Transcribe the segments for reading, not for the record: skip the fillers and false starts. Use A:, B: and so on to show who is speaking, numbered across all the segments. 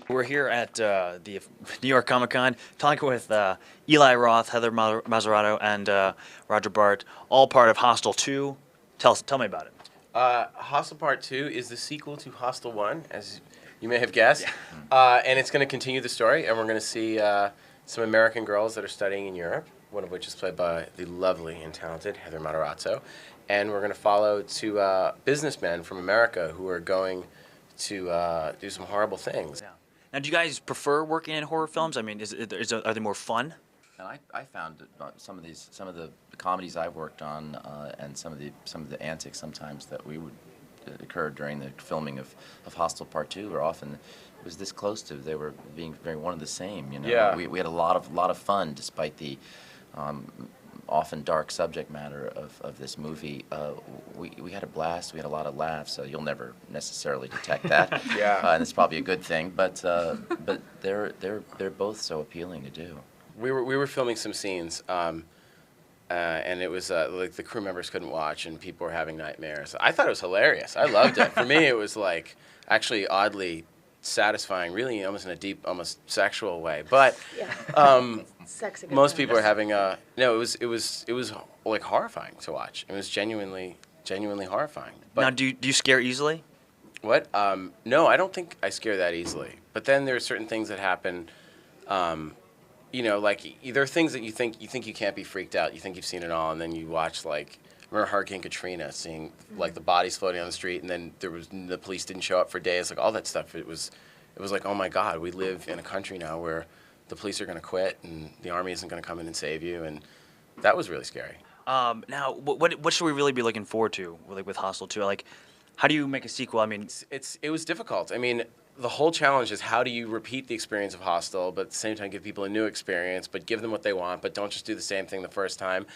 A: We're here at the New York Comic Con talking with Eli Roth, Heather Matarazzo, and Roger Bart, all part of Hostel 2. Tell me about it.
B: Hostel Part 2 is the sequel to Hostel 1, as you may have guessed. And it's going to continue the story, and we're going to see some American girls that are studying in Europe, one of which is played by the lovely and talented Heather Matarazzo. And we're going to follow two businessmen from America who are going to do some horrible things.
A: Yeah. Now, do you guys prefer working in horror films? I mean, are they more fun?
C: And I found that some of the comedies I've worked on, and some of the antics sometimes that occurred during the filming of Hostel Part II were often was this close to they were being very one and the same. You know,
B: yeah.
C: We had a lot of fun despite the often dark subject matter of this movie. We had a blast. We had a lot of laughs. So you'll never necessarily detect that.
B: Yeah.
C: And it's probably a good thing. But they're both so appealing to do.
B: We were filming some scenes, and it was like the crew members couldn't watch, and people were having nightmares. I thought it was hilarious. I loved it. For me, it was like actually oddly satisfying, really almost in a deep, almost sexual way. But most people are having no. It was like horrifying to watch. It was genuinely horrifying. But
A: Now, do you scare easily?
B: what? No, I don't think I scare that easily. But then there are certain things that happen. You know, like there are things that you think you can't be freaked out. You think you've seen it all, and then you watch like remember Hurricane Katrina, seeing like the bodies floating on the street, and then the police didn't show up for days, like all that stuff. It was like, oh my God, we live in a country now where the police are going to quit and the army isn't going to come in and save you, and that was really scary.
A: Now, what should we really be looking forward to with Hostel 2? Like, how do you make a sequel? I mean,
B: It was difficult. I mean, the whole challenge is how do you repeat the experience of Hostel, but at the same time give people a new experience, but give them what they want, but don't just do the same thing the first time.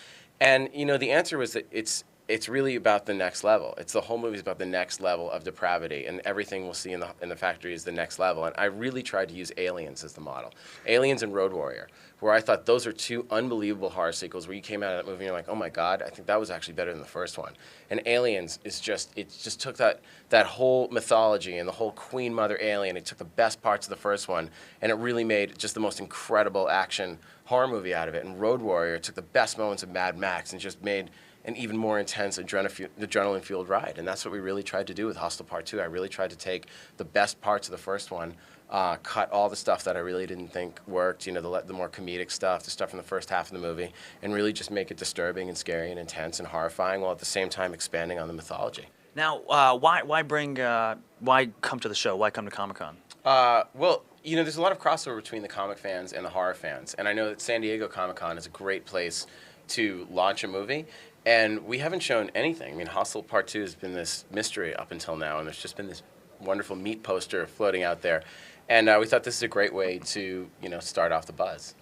B: And you know, the answer was that it's really about the next level. The whole movie is about the next level of depravity, and everything we'll see in the factory is the next level. And I really tried to use Aliens as the model. Aliens and Road Warrior, where I thought those are two unbelievable horror sequels where you came out of that movie and you're like, oh my God, I think that was actually better than the first one. And Aliens it just took that whole mythology and the whole Queen Mother alien, it took the best parts of the first one, and it really made just the most incredible action horror movie out of it. And Road Warrior took the best moments of Mad Max and just made an even more intense adrenaline-fueled ride. And that's what we really tried to do with Hostel Part 2. I really tried to take the best parts of the first one, cut all the stuff that I really didn't think worked, you know, the more comedic stuff, the stuff from the first half of the movie, and really just make it disturbing and scary and intense and horrifying, while at the same time expanding on the mythology.
A: now, why come to the show? Why come to Comic-Con?
B: Well, you know, there's a lot of crossover between the comic fans and the horror fans, and I know that San Diego Comic-Con is a great place to launch a movie, and we haven't shown anything. I mean, Hostel Part 2 has been this mystery up until now, and there's just been this wonderful meat poster floating out there, and we thought this is a great way to, you know, start off the buzz.